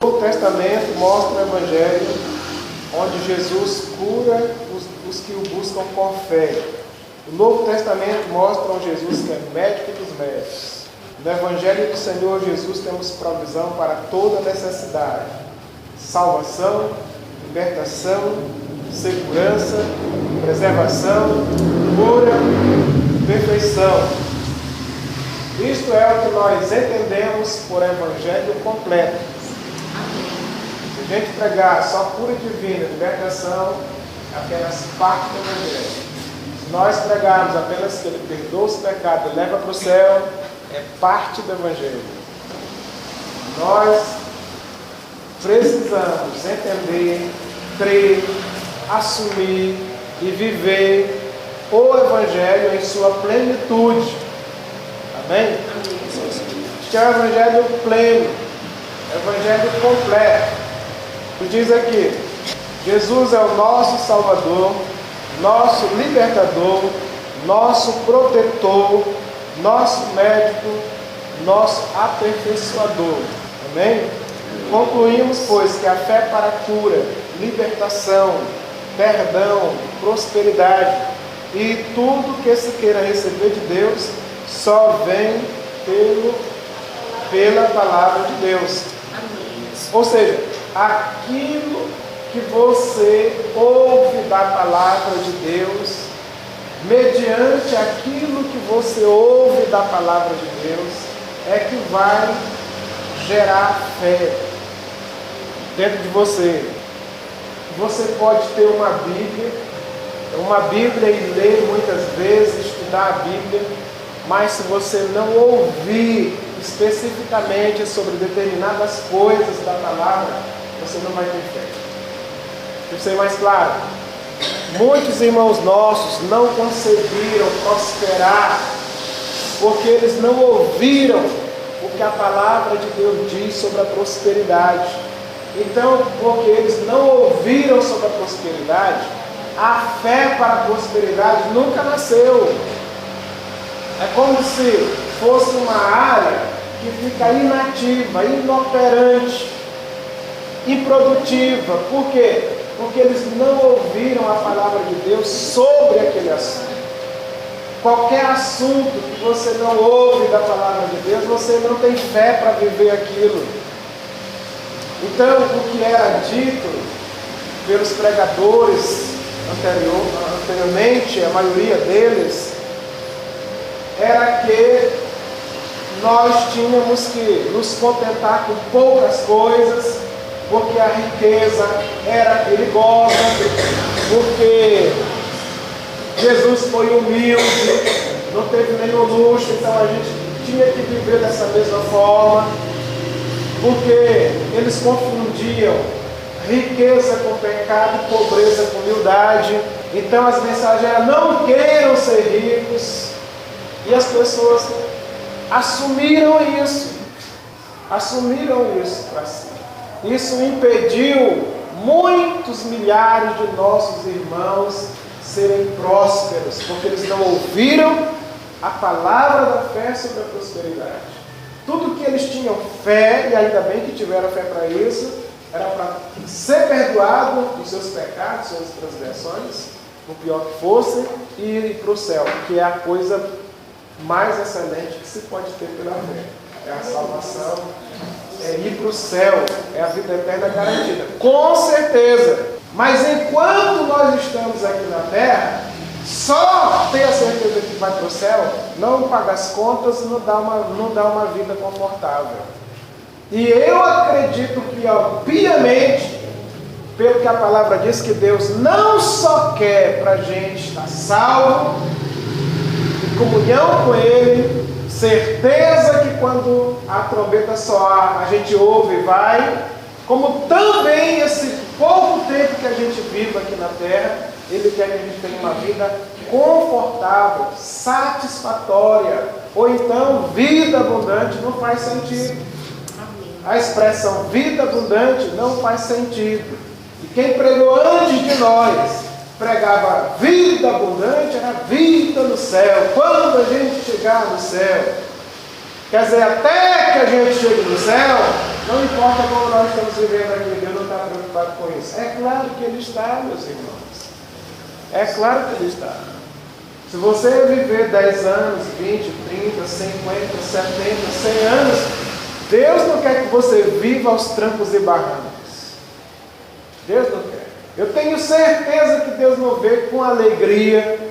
O Novo Testamento mostra o Evangelho onde Jesus cura os que o buscam com fé. O Novo Testamento mostra um Jesus que é médico dos médicos. No Evangelho do Senhor Jesus temos provisão para toda necessidade: salvação, libertação, segurança, preservação, cura, perfeição. Isto é o que nós entendemos por Evangelho completo. Se a gente pregar só cura divina, libertação, é apenas parte do Evangelho. Se nós pregarmos apenas que Ele perdoa os pecados e leva para o céu, é parte do Evangelho. Nós precisamos entender, crer, assumir e viver o Evangelho em sua plenitude. Amém? Este é o Evangelho pleno, Evangelho completo. Diz aqui: Jesus é o nosso Salvador, nosso libertador, nosso protetor, nosso médico, nosso aperfeiçoador. Amém? Concluímos, pois, que a fé para cura, libertação, perdão, prosperidade e tudo que se queira receber de Deus só vem pela palavra de Deus. Ou seja, aquilo que você ouve da palavra de Deus, mediante aquilo que você ouve da palavra de Deus, é que vai gerar fé dentro de você. Você pode ter uma Bíblia e ler muitas vezes, estudar a Bíblia, mas se você não ouvir especificamente sobre determinadas coisas da palavra, você não vai ter fé. Para ser mais claro, muitos irmãos nossos não conseguiram prosperar porque eles não ouviram o que a palavra de Deus diz sobre a prosperidade. Então, porque eles não ouviram sobre a prosperidade, a fé para a prosperidade nunca nasceu. É como se fosse uma área que fica inativa, inoperante, improdutiva. Por quê? Porque eles não ouviram a palavra de Deus sobre aquele assunto. Qualquer assunto que você não ouve da palavra de Deus, você não tem fé para viver aquilo. Então, o que era dito pelos pregadores anteriormente, a maioria deles, era que nós tínhamos que nos contentar com poucas coisas, porque a riqueza era perigosa, porque Jesus foi humilde, não teve nenhum luxo, então a gente tinha que viver dessa mesma forma, porque eles confundiam riqueza com pecado, pobreza com humildade. Então as mensagens eram: não queiram ser ricos. E as pessoas assumiram isso para si. Isso impediu muitos milhares de nossos irmãos serem prósperos, porque eles não ouviram a palavra da fé sobre a prosperidade. Tudo que eles tinham fé, e ainda bem que tiveram fé para isso, era para ser perdoado dos seus pecados, suas transgressões, o pior que fosse, e ir para o céu, que é a coisa mais excelente que se pode ter pela fé. É a salvação, é ir para o céu, é a vida eterna garantida, com certeza. Mas enquanto nós estamos aqui na terra, só ter a certeza que vai para o céu não paga as contas, não dá uma vida confortável. E eu acredito piamente, pelo que a palavra diz, que Deus não só quer para a gente estar salvo, comunhão com Ele, certeza que quando a trombeta soar, a gente ouve e vai, como também esse pouco tempo que a gente vive aqui na terra, Ele quer que a gente tenha uma vida confortável, satisfatória, ou então vida abundante. Não faz sentido. A expressão vida abundante não faz sentido. E quem pregou antes de nós pregava vida abundante, era vida no céu. Quando a gente chegar no céu, quer dizer, até que a gente chegue no céu, Não importa como nós estamos vivendo aqui, Deus não está preocupado com isso. É claro que Ele está, meus irmãos. É claro que Ele está. Se você viver 10 anos, 20, 30, 50, 70, 100 anos, Deus não quer que você viva aos trancos e barrancos. Deus não quer. Eu tenho certeza que Deus não vê com alegria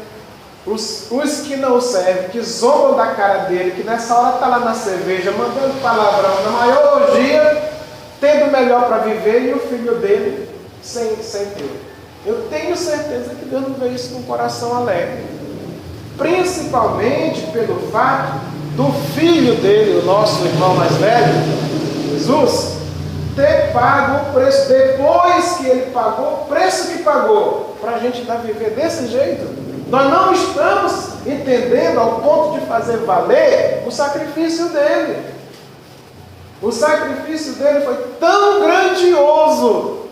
os que não servem, que zombam da cara dele, que nessa hora está lá na cerveja, mandando palavrão, na maior orgia, tendo melhor para viver, e o filho dele sem ter. Eu tenho certeza que Deus não vê isso com o coração alegre. Principalmente pelo fato do filho dele, o nosso irmão mais velho, Jesus, ter pago o preço, depois que ele pagou o preço que pagou, para a gente ainda viver desse jeito. Nós não estamos entendendo ao ponto de fazer valer o sacrifício dele. O sacrifício dele foi tão grandioso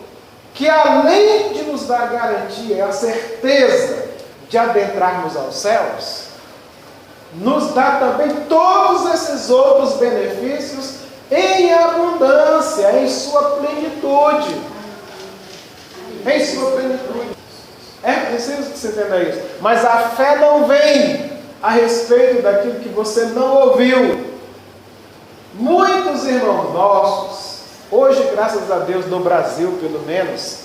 que, além de nos dar a garantia e a certeza de adentrarmos aos céus, nos dá também todos esses outros benefícios em abundância, em sua plenitude. Em sua plenitude. É preciso que você entenda isso. Mas a fé não vem a respeito daquilo que você não ouviu. Muitos irmãos nossos, hoje, graças a Deus, no Brasil pelo menos,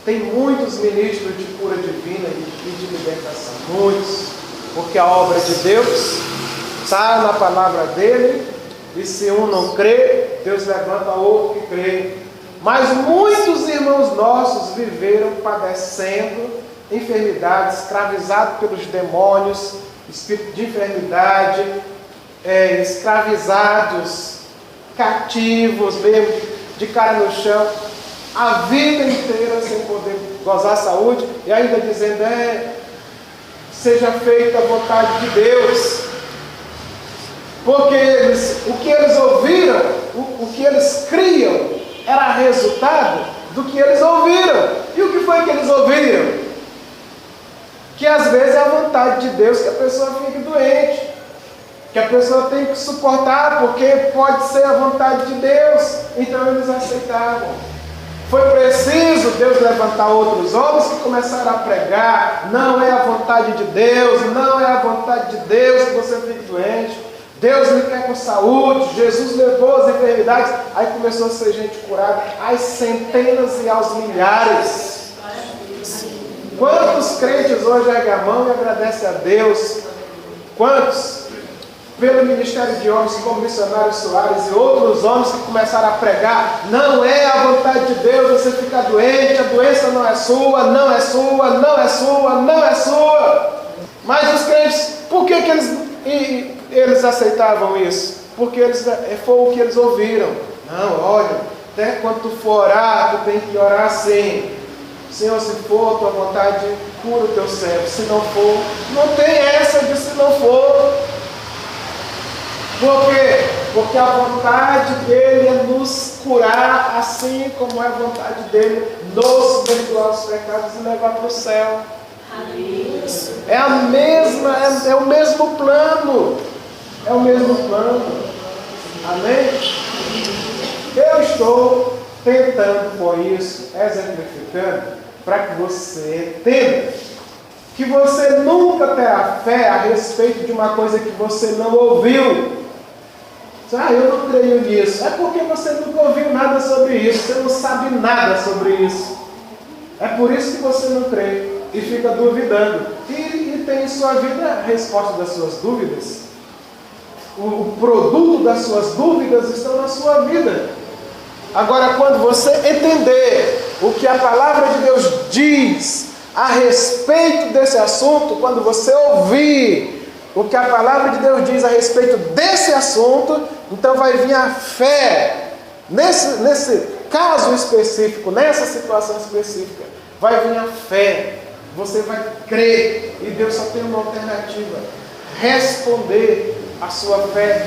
tem muitos ministros de cura divina e de libertação. Muitos. Porque a obra de Deus está na palavra dele, e se um não crê, Deus levanta outro que crê. Mas muitos irmãos nossos viveram padecendo enfermidades, escravizados pelos demônios, espírito de enfermidade, escravizados, cativos mesmo, de cara no chão, a vida inteira sem poder gozar a saúde, e ainda dizendo, seja feita a vontade de Deus. Porque o que eles ouviram, o que eles criam, era resultado do que eles ouviram. E o que foi que eles ouviram? Que às vezes é a vontade de Deus que a pessoa fique doente, que a pessoa tem que suportar, porque pode ser a vontade de Deus. Então eles aceitavam. Foi preciso Deus levantar outros homens que começaram a pregar: não é a vontade de Deus, não é a vontade de Deus que você fique doente. Deus lhe quer com saúde. Jesus levou as enfermidades. Aí começou a ser gente curada, às centenas e aos milhares. Quantos crentes hoje erguem a mão e agradecem a Deus? Quantos? Pelo ministério de homens como missionário Soares e outros homens que começaram a pregar: não é a vontade de Deus você ficar doente, a doença não é sua, não é sua, não é sua, não é sua. Mas os crentes, por que eles aceitavam isso? Porque foi o que eles ouviram. Não, olha, até quando tu for orar, tu tem que orar assim: Senhor, se for tua vontade, cura o teu servo. Se não for, não tem essa de se não for. Por quê? Porque a vontade dele é nos curar, assim como é a vontade dele nos perdoar os pecados e levar para o céu. É a mesma, é o mesmo plano. É o mesmo plano. Amém? Eu estou tentando com isso, exemplificando, para que você entenda que você nunca terá fé a respeito de uma coisa que você não ouviu. Eu não creio nisso. É porque você nunca ouviu nada sobre isso, você não sabe nada sobre isso. É por isso que você não crê e fica duvidando. E tem em sua vida a resposta das suas dúvidas. O produto das suas dúvidas estão na sua vida. Agora, quando você entender o que a palavra de Deus diz a respeito desse assunto, quando você ouvir o que a palavra de Deus diz a respeito desse assunto, então vai vir a fé. Nesse caso específico, nessa situação específica, vai vir a fé. Você vai crer, e Deus só tem uma alternativa: responder a sua fé.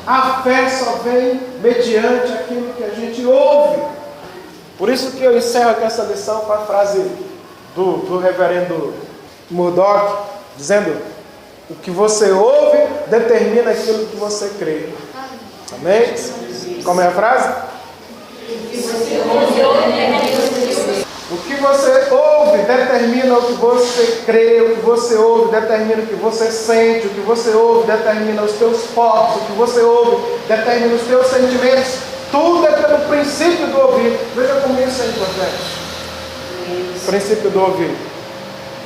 A fé só vem mediante aquilo que a gente ouve. Por isso que eu encerro aqui essa lição com a frase do reverendo Murdock, dizendo: o que você ouve determina aquilo que você crê. Amém? Como é a frase? O que você ouve determina o que você crê, o que você ouve determina o que você sente, o que você ouve determina os teus fotos, o que você ouve determina os teus sentimentos. Tudo é pelo princípio do ouvir. Veja como isso é importante. O princípio do ouvir.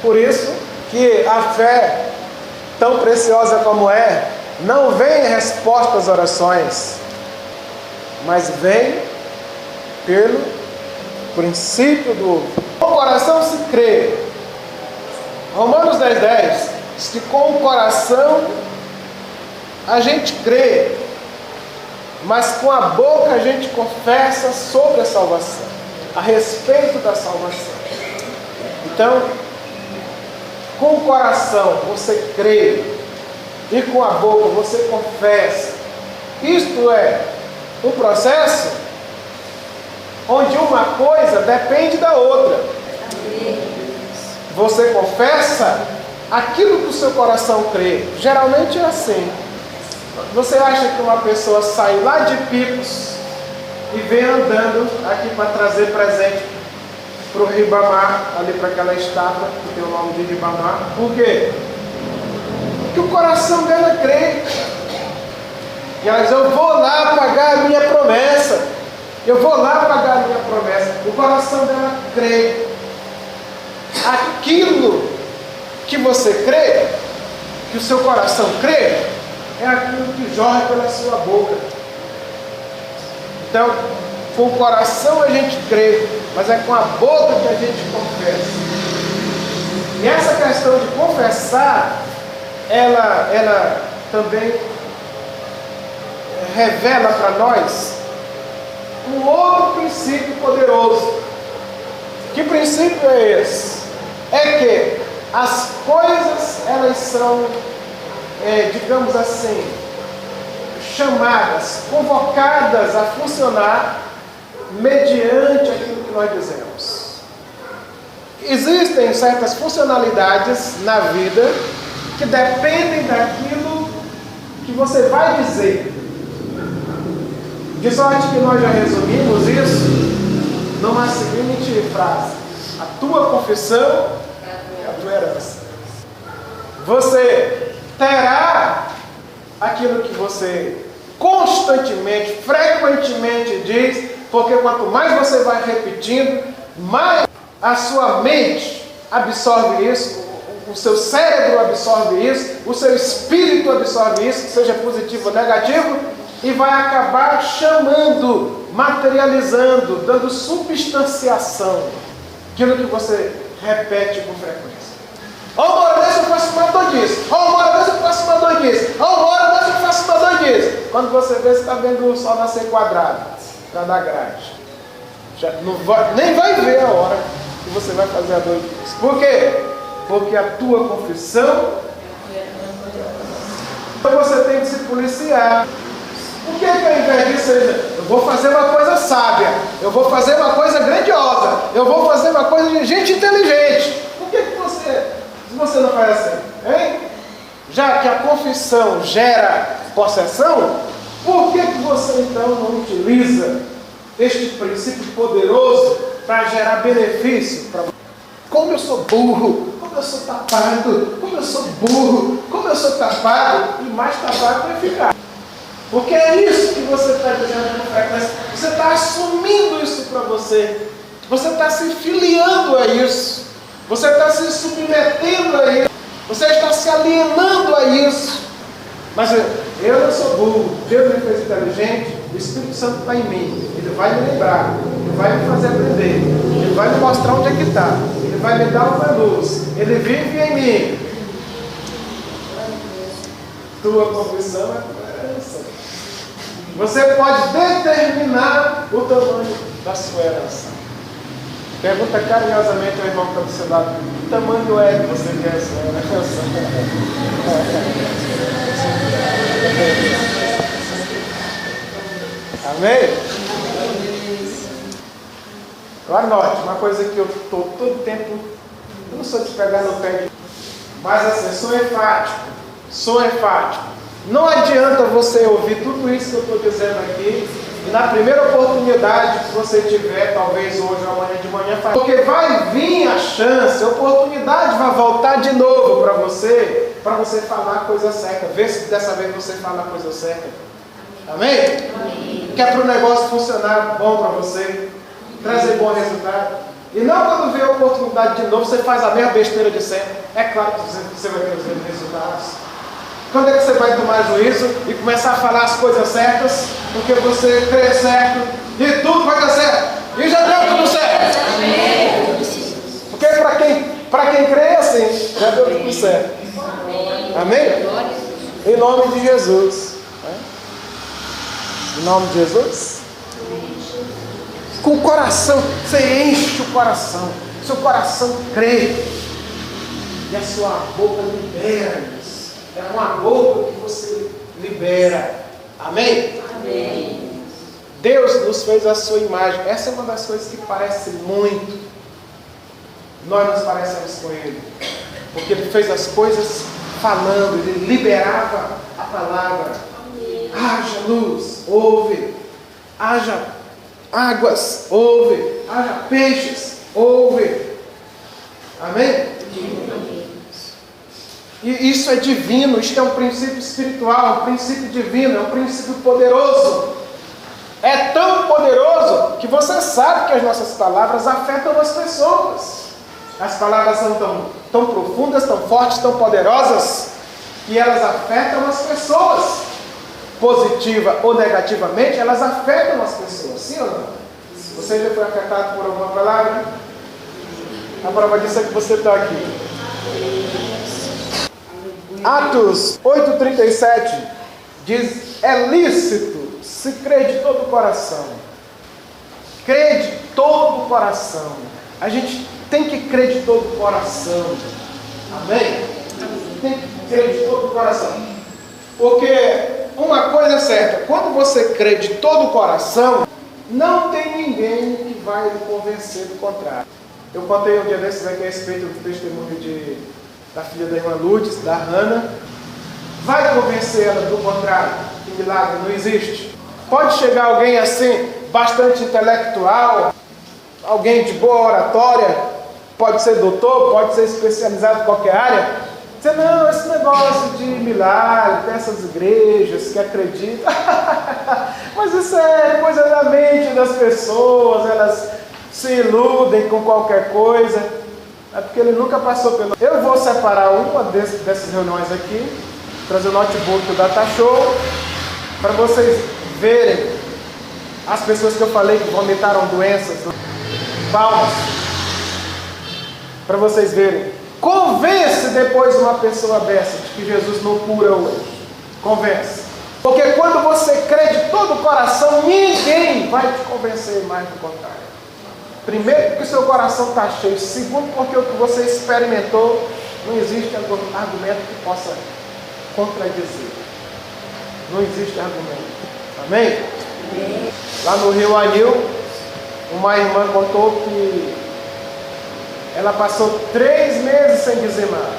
Por isso que a fé, tão preciosa como é, não vem em resposta às orações, mas vem pelo princípio do ouvir. Com o coração se crê. Romanos 10:10 diz que com o coração a gente crê, mas com a boca a gente confessa sobre a salvação, a respeito da salvação. Então, com o coração você crê e com a boca você confessa. Isto é um processo onde uma coisa depende da outra. Você confessa aquilo que o seu coração crê. Geralmente é assim. Você acha que uma pessoa sai lá de Picos e vem andando aqui para trazer presente para o Ribamar, ali para aquela estátua que tem o nome de Ribamar? Por quê? Porque o coração dela crê. E ela diz: eu vou lá pagar a minha promessa. Eu vou lá pagar a minha promessa. O coração dela crê. Aquilo que você crê, que o seu coração crê, é aquilo que jorra pela sua boca. Então, com o coração a gente crê, mas é com a boca que a gente confessa. E essa questão de confessar, ela também revela para nós um outro princípio poderoso. Que princípio é esse? É que as coisas, elas são, digamos assim, chamadas, convocadas a funcionar mediante aquilo que nós dizemos. Existem certas funcionalidades na vida que dependem daquilo que você vai dizer. De sorte que nós já resumimos isso numa seguinte frase: a tua confissão é a tua herança. Você terá aquilo que você constantemente, frequentemente diz, porque quanto mais você vai repetindo, mais a sua mente absorve isso, o seu cérebro absorve isso, o seu espírito absorve isso, seja positivo ou negativo, e vai acabar chamando, materializando, dando substanciação aquilo que você repete com frequência. Uma hora dessa eu faço uma dor disso. Uma hora dessa eu faço uma dor disso. Uma hora dessa eu faço uma dor disso. Quando você vê, você está vendo o sol nascer quadrado lá na grade. Já não vai, nem vai ver a hora que você vai fazer a dor disso. Por quê? Porque a tua confissão, então você tem que se policiar. Por que ao invés disso, eu vou fazer uma coisa sábia, eu vou fazer uma coisa grandiosa, eu vou fazer uma coisa de gente inteligente? Por que você não faz assim? Hein? Já que a confissão gera possessão, por que você então não utiliza este princípio poderoso para gerar benefício para você? Como eu sou burro, como eu sou tapado, como eu sou burro, como eu sou tapado, e mais tapado vai ficar. Porque é isso que você está dizendo com frequência. Você está assumindo isso para você. Você está se filiando a isso. Você está se submetendo a isso. Você está se alienando a isso. Mas eu não sou burro. Deus me fez inteligente. O Espírito Santo está em mim. Ele vai me lembrar. Ele vai me fazer aprender. Ele vai me mostrar onde é que está. Ele vai me dar uma luz. Ele vive em mim. Tua confissão é herança. Você pode determinar o tamanho da sua herança. Pergunta carinhosamente ao irmão que está do seu lado: que tamanho é que você quer a sua herança? Amém? Agora note, uma coisa que eu estou todo tempo, eu não sou de pegar no pé de... Mas assim, sou enfático. Não adianta você ouvir tudo isso que eu estou dizendo aqui e na primeira oportunidade que você tiver, talvez hoje ou amanhã de manhã, porque vai vir a chance, a oportunidade vai voltar de novo para você falar a coisa certa. Vê se dessa vez você fala a coisa certa. Amém? Amém. Quer para o negócio funcionar bom para você, trazer bom resultado. E não quando vê a oportunidade de novo, você faz a mesma besteira de sempre. É claro que você vai ter os mesmos resultados. Quando é que você vai tomar juízo e começar a falar as coisas certas, porque você crê certo e tudo vai dar certo? E já deu tudo certo. Porque para quem crê assim, já deu tudo certo. Amém? Em nome de Jesus. Em nome de Jesus. Com o coração, você enche o coração. Seu coração crê. E a sua boca libera isso. É uma boca que você libera. Amém? Amém. Deus nos fez a sua imagem. Essa é uma das coisas que parece muito. Nós nos parecemos com Ele. Porque Ele fez as coisas falando. Ele liberava a palavra. Haja luz, ouve. Haja águas, ouve. Haja peixes, ouve. Amém? E isso é divino, isto é um princípio espiritual, um princípio divino, é um princípio poderoso. É tão poderoso que você sabe que as nossas palavras afetam as pessoas. As palavras são tão profundas, tão fortes, tão poderosas, que elas afetam as pessoas. Positiva ou negativamente, elas afetam as pessoas, sim ou não? Você já foi afetado por alguma palavra? A prova disso é que você está aqui. Atos 8,37 diz: é lícito se crê de todo o coração. Crê de todo o coração. A gente tem que crer de todo o coração. Amém? Tem que crer de todo o coração. Porque uma coisa é certa, quando você crê de todo o coração, não tem ninguém que vai lhe convencer do contrário. Eu contei um dia desses aqui a respeito do testemunho da filha da irmã Lourdes, da Hannah. Vai convencer ela do contrário, que milagre não existe. Pode chegar alguém assim, bastante intelectual, alguém de boa oratória, pode ser doutor, pode ser especializado em qualquer área, dizer: não, esse negócio de milagre, dessas igrejas que acreditam, mas isso é coisa da mente das pessoas, elas se iludem com qualquer coisa. É porque ele nunca passou pelo... Eu vou separar uma dessas reuniões aqui, trazer o notebook do Data Show, para vocês verem as pessoas que eu falei que vomitaram doenças, palmas, para vocês verem. Convence depois uma pessoa dessa de que Jesus não cura hoje. Convence. Porque quando você crê de todo o coração, ninguém vai te convencer mais do contrário. Primeiro, porque seu coração está cheio. Segundo, porque o que você experimentou, não existe argumento que possa contradizer. Não existe argumento. Amém? Amém. Lá no Rio Anil, uma irmã contou que ela passou 3 meses sem dizimar.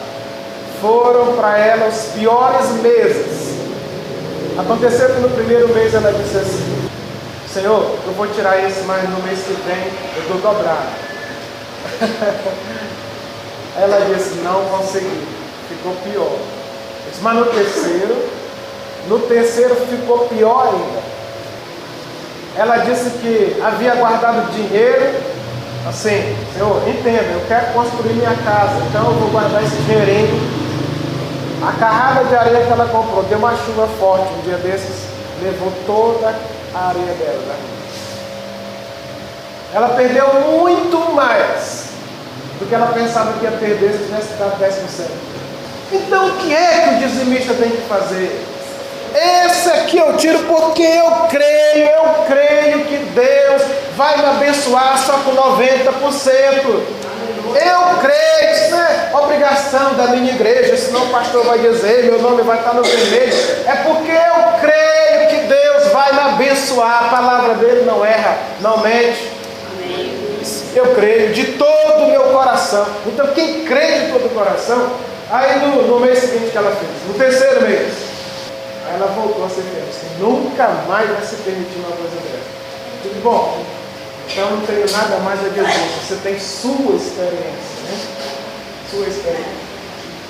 Foram para ela os piores meses. Aconteceu que no primeiro mês ela disse assim: Senhor, eu vou tirar esse, mas no mês que vem eu dou dobrado. Ela disse: não consegui, ficou pior. Eu disse: mas no terceiro ficou pior ainda. Ela disse que havia guardado dinheiro, assim: Senhor, entenda, eu quero construir minha casa, então eu vou guardar esse dinheirinho. A carrada de areia que ela comprou, deu uma chuva forte um dia desses, levou toda a areia dela, né? Ela perdeu muito mais do que ela pensava que ia perder se tivesse dado 10%. Então o que é que o dizimista tem que fazer? Esse aqui eu tiro porque eu creio que Deus vai me abençoar só com 90%. Eu creio, isso é obrigação da minha igreja, senão o pastor vai dizer, meu nome vai estar no vermelho. É porque eu creio que Deus vai me abençoar, a palavra dele não erra, não mente. Eu creio de todo o meu coração. Então quem crê de todo o coração, aí no mês seguinte que ela fez, no terceiro mês, ela voltou a ser fiel. Você nunca mais vai se permitir uma coisa dessa. Tudo bom? Então não tenho nada mais a dizer. Você tem sua experiência, né? Sua experiência.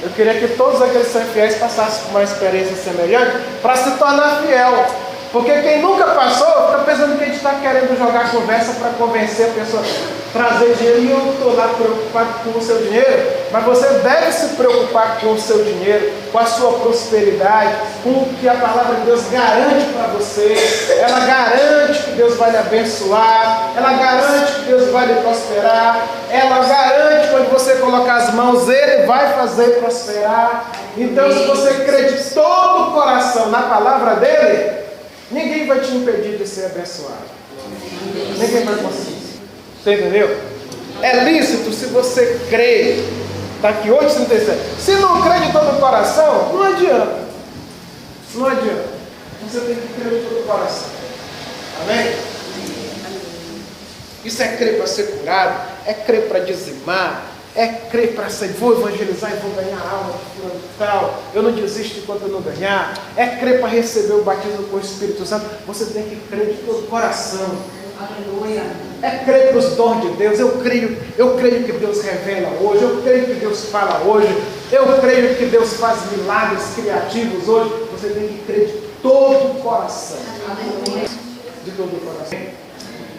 Eu queria que todos aqueles que são fiéis passassem por uma experiência semelhante para se tornar fiel. Porque quem nunca passou, fica pensando que a gente está querendo jogar conversa para convencer a pessoa a trazer dinheiro. E eu estou lá preocupado com o seu dinheiro. Mas você deve se preocupar com o seu dinheiro, com a sua prosperidade, com o que a palavra de Deus garante para você. Ela garante que Deus vai lhe abençoar. Ela garante que Deus vai lhe prosperar. Ela garante que quando você colocar as mãos, Ele vai fazer prosperar. Então, se você crê de todo o coração na palavra dEle, ninguém vai te impedir de ser abençoado. Ninguém vai conseguir. Você entendeu? É lícito se você crê. Está aqui 8,37. Se não crê de todo o coração, não adianta. Não adianta. Você tem que crer de todo o coração. Amém? Isso é crer para ser curado. É crer para dizimar. É crer para ser, vou evangelizar e vou ganhar a alma de fulano e tal. Eu não desisto enquanto eu não ganhar. É crer para receber o batismo com o Espírito Santo. Você tem que crer de todo o coração. Aleluia. É crer para os dons de Deus. Eu creio que Deus revela hoje. Eu creio que Deus fala hoje. Eu creio que Deus faz milagres criativos hoje. Você tem que crer de todo o coração. Aleluia. De todo o coração.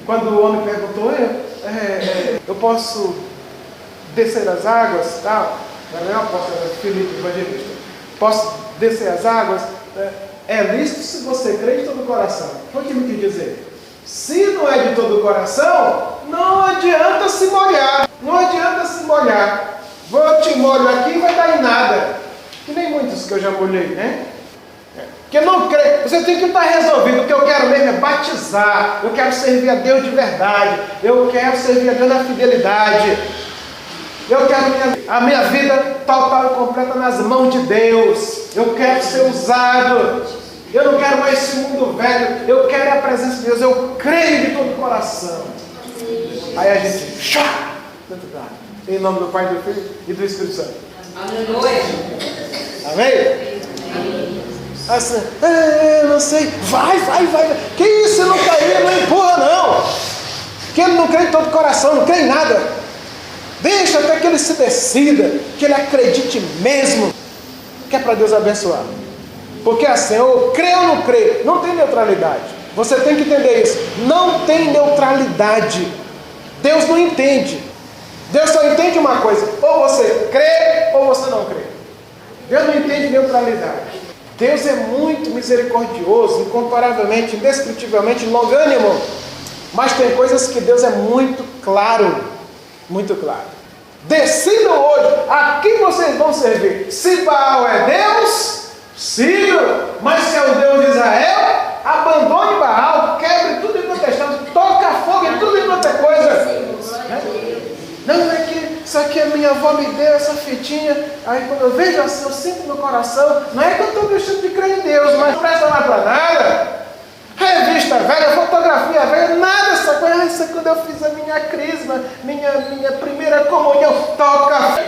Quando o homem perguntou, eu posso descer as águas, tal, não é o apóstolo Filipe, evangelista, posso descer as águas, é lícito se você crê de todo o coração. O que me quer dizer? Se não é de todo o coração, não adianta se molhar, não adianta se molhar. Vou te molho aqui e vai dar em nada, que nem muitos que eu já molhei, né? Porque não crê, você tem que estar resolvido. O que eu quero mesmo é batizar, eu quero servir a Deus de verdade, eu quero servir a Deus na fidelidade. Eu quero a minha vida total e completa nas mãos de Deus. Eu quero ser usado. Eu não quero mais esse mundo velho. Eu quero a presença de Deus. Eu creio de todo o coração. Aí a gente, em nome do Pai, do Filho e do Espírito Santo. Aleluia. Amém? Assim, não sei. Vai. Que isso? Você não cair, não empurra não. Que ele não crê em todo o coração, não crê em nada. Deixa até que ele se decida, que ele acredite mesmo que é para Deus abençoar. Porque assim, eu creio ou não creio, não tem neutralidade. Você tem que entender isso. Não tem neutralidade. Deus não entende. Deus só entende uma coisa: ou você crê ou você não crê. Deus não entende neutralidade. Deus é muito misericordioso, incomparavelmente, indescritivelmente longânimo. Mas tem coisas que Deus é muito claro. Muito claro. Decidam hoje a quem vocês vão servir. Se Baal é Deus, sigam. Mas se é o Deus de Israel, abandone Baal, quebre tudo em quanto é estado, toca fogo em tudo em quanto é coisa. Não é que isso aqui a minha avó me deu essa fitinha. Aí quando eu vejo assim, eu sinto no coração. Não é que eu estou deixando de crer em Deus, mas não presta mais para nada. Revista velha, fotografia velha, nada essa coisa. Isso é quando eu fiz a minha crisma, minha primeira comunhão. Toca.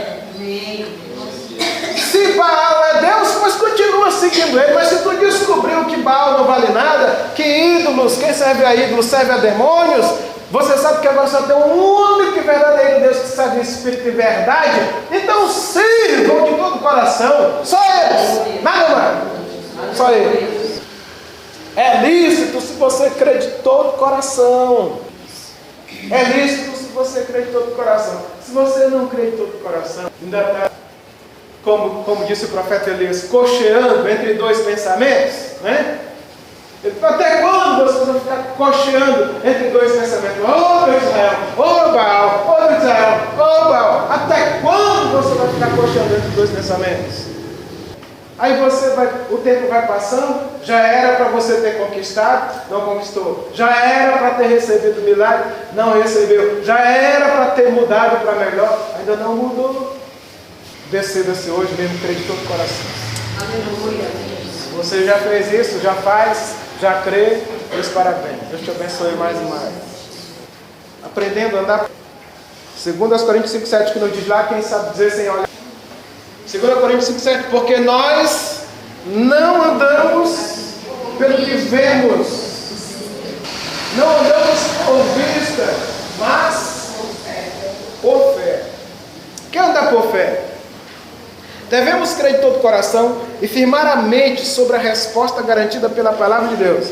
Se Baal é Deus, mas continua seguindo ele. Mas se tu descobriu que Baal não vale nada, que ídolos, quem serve a ídolos serve a demônios, você sabe que agora só tem um único e verdadeiro Deus que serve em espírito e verdade. Então sirvam de todo o coração. Só eles, nada mais. Só eles. É lícito se você crê de todo o coração. É lícito se você crê de todo o coração. Se você não crê de todo o coração, ainda está, como disse o profeta Elias, cocheando entre dois pensamentos, né? Até quando vocês vão ficar cocheando entre dois pensamentos? Ô Deus de Israel, ô Baal, ô Deus de Israel, ô Baal. Até quando você vai ficar cocheando entre dois pensamentos? Aí o tempo vai passando, já era para você ter conquistado, não conquistou. Já era para ter recebido o milagre, não recebeu. Já era para ter mudado para melhor, ainda não mudou. Decida-se hoje mesmo, crê de todo o coração. Aleluia. Você já fez isso, já faz, já crê, Deus parabéns. Deus te abençoe mais e mais. Aprendendo a andar. 2 Coríntios 5,7 que nos diz lá, quem sabe dizer sem olhar. 2 Coríntios 5,7, porque nós Não andamos pelo que vemos. Não andamos por vista, mas por fé. O que é andar por fé? Devemos crer de todo o coração e firmar a mente sobre a resposta garantida pela palavra de Deus.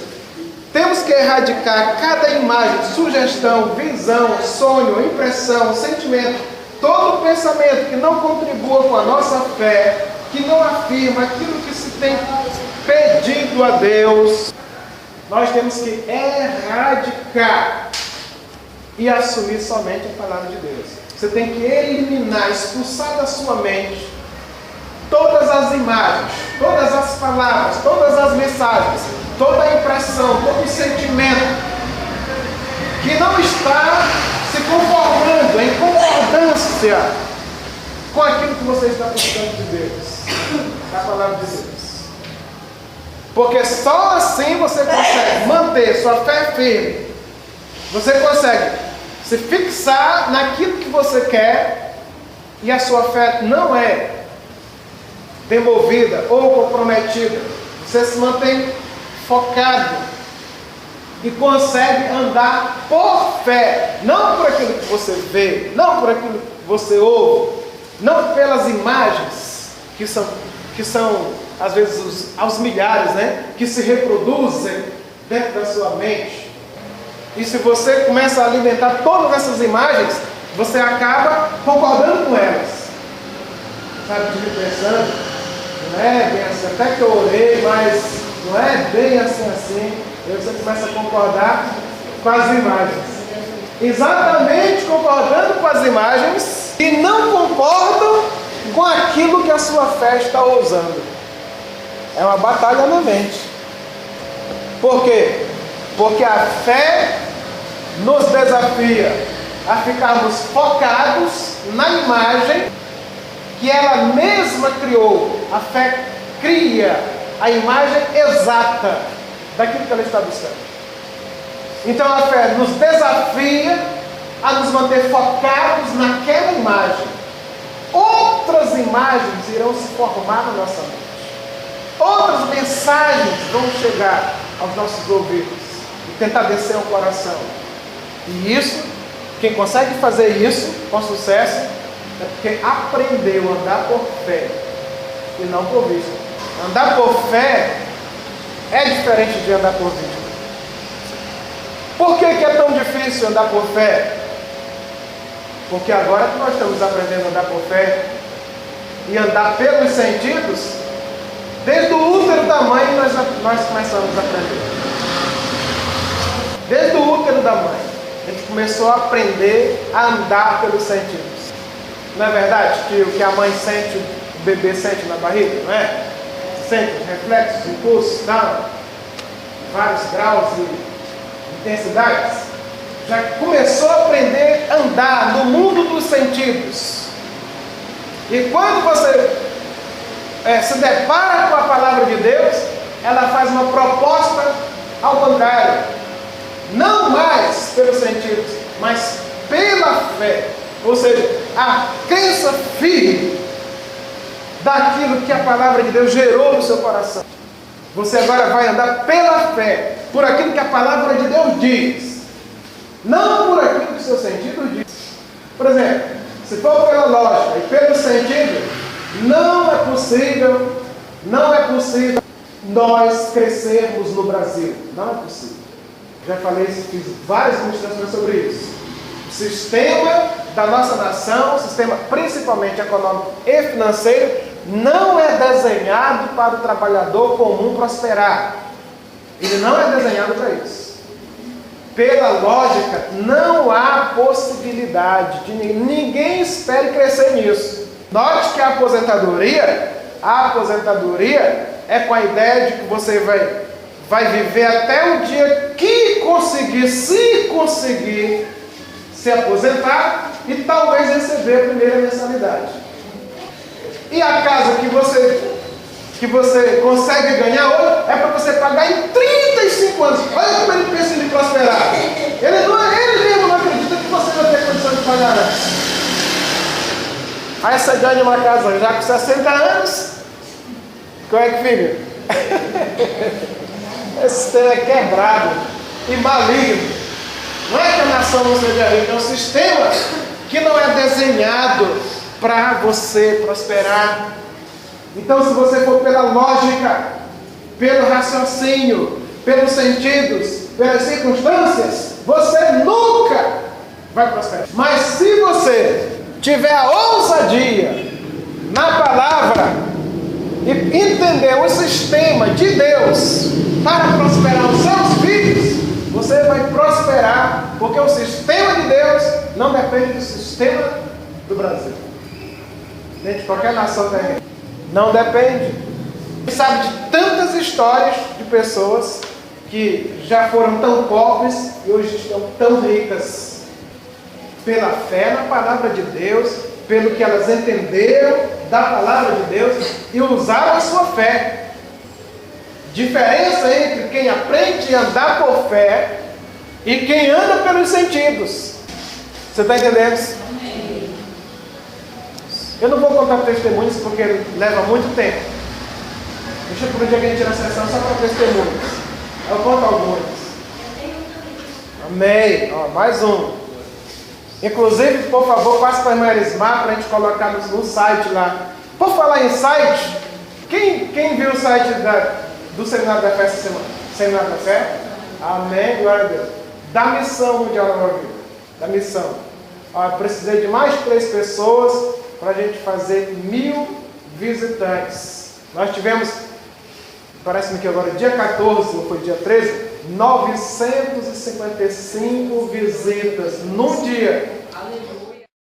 Temos que erradicar cada imagem, sugestão, visão, sonho, impressão, sentimento, todo pensamento que não contribua com a nossa fé, que não afirma aquilo que se tem pedido a Deus. Nós temos que erradicar e assumir somente a palavra de Deus. Você tem que eliminar, expulsar da sua mente todas as imagens, todas as palavras, todas as mensagens, toda a impressão, todo o sentimento que não está se conformando em concordância com aquilo que você está buscando de Deus, da palavra de Deus. Porque só assim você consegue manter sua fé firme. Você consegue se fixar naquilo que você quer e a sua fé não é demovida ou comprometida. Você se mantém focado e consegue andar por fé, não por aquilo que você vê, não por aquilo que você ouve, não pelas imagens que são às vezes aos milhares, que se reproduzem dentro da sua mente. E se você começa a alimentar todas essas imagens, você acaba concordando com elas. Sabe, pensando, não é bem assim, até que eu orei, mas não é bem assim. E você começa a concordar com as imagens. Exatamente concordando com as imagens e não concordam com aquilo que a sua fé está ousando. É uma batalha na mente. Por quê? Porque a fé nos desafia a ficarmos focados na imagem que ela mesma criou. A fé cria a imagem exata daquilo que ela está buscando. Então a fé nos desafia a nos manter focados naquela imagem. Outras imagens irão se formar na nossa mente. Outras mensagens vão chegar aos nossos ouvidos e tentar descer ao coração. E isso, quem consegue fazer isso com sucesso, é porque aprendeu a andar por fé e não por vista. Andar por fé é diferente de andar por vista. Por que é tão difícil andar por fé? Porque agora que nós estamos aprendendo a andar por fé e andar pelos sentidos, desde o útero da mãe nós começamos a aprender. Desde o útero da mãe, a gente começou a aprender a andar pelos sentidos. Não é verdade que o que a mãe sente, o bebê sente na barriga, não é? Sente os reflexos, impulsos, vários graus e intensidades. Já começou a aprender a andar no mundo dos sentidos. E quando você se depara com a palavra de Deus, ela faz uma proposta ao contrário. Não mais pelos sentidos, mas pela fé. Ou seja, a crença firme daquilo que a palavra de Deus gerou no seu coração. Você agora vai andar pela fé, por aquilo que a palavra de Deus diz, não por aquilo que o seu sentido diz. Por exemplo, se for pela lógica e pelo sentido, não é possível nós crescermos no Brasil. Não é possível. Já falei, fiz várias ministrações sobre isso. O sistema da nossa nação, o sistema principalmente econômico e financeiro, não é desenhado para o trabalhador comum prosperar. Ele não é desenhado para isso. Pela lógica, não há possibilidade de ninguém espere crescer nisso. Note que a aposentadoria é com a ideia de que você vai viver até o dia que conseguir, se conseguir se aposentar e talvez receber a primeira mensalidade. E a casa que você consegue ganhar hoje é para você pagar em 35 anos. Olha como ele pensa em prosperar. Ele mesmo não acredita que você vai ter condição de pagar antes. Aí você ganha uma casa já com 60 anos, Como é que fica? Esse sistema é quebrado e maligno. Não é que a nação não seja rica, é um sistema que não é desenhado para você prosperar. Então, se você for pela lógica, pelo raciocínio, pelos sentidos, pelas circunstâncias, você nunca vai prosperar. Mas se você tiver a ousadia na palavra e entender o sistema de Deus para prosperar os seus filhos, você vai prosperar, porque o sistema de Deus não depende do sistema do Brasil, nem de qualquer nação terrena. Não depende. Você sabe de tantas histórias de pessoas que já foram tão pobres e hoje estão tão ricas pela fé na palavra de Deus, pelo que elas entenderam da palavra de Deus e usaram a sua fé. Diferença entre quem aprende a andar por fé e quem anda pelos sentidos. Você está entendendo? Eu não vou contar testemunhos porque leva muito tempo. Deixa para o dia que a gente tira a sessão só para testemunhos. Eu conto alguns. Amém. Ó, mais um. Inclusive, por favor, passe para a irmã Elismar para a gente colocar no site lá. Por falar em site, quem viu o site do Seminário da Fé essa semana? Seminário da Fé? Amém. Glória a Deus. Da Missão Mundial da Nova Vida. Da missão. Ó, eu precisei de mais 3 pessoas para a gente fazer 1000 visitantes. Nós tivemos, parece-me que agora dia 14, ou foi dia 13, 955 visitas num dia.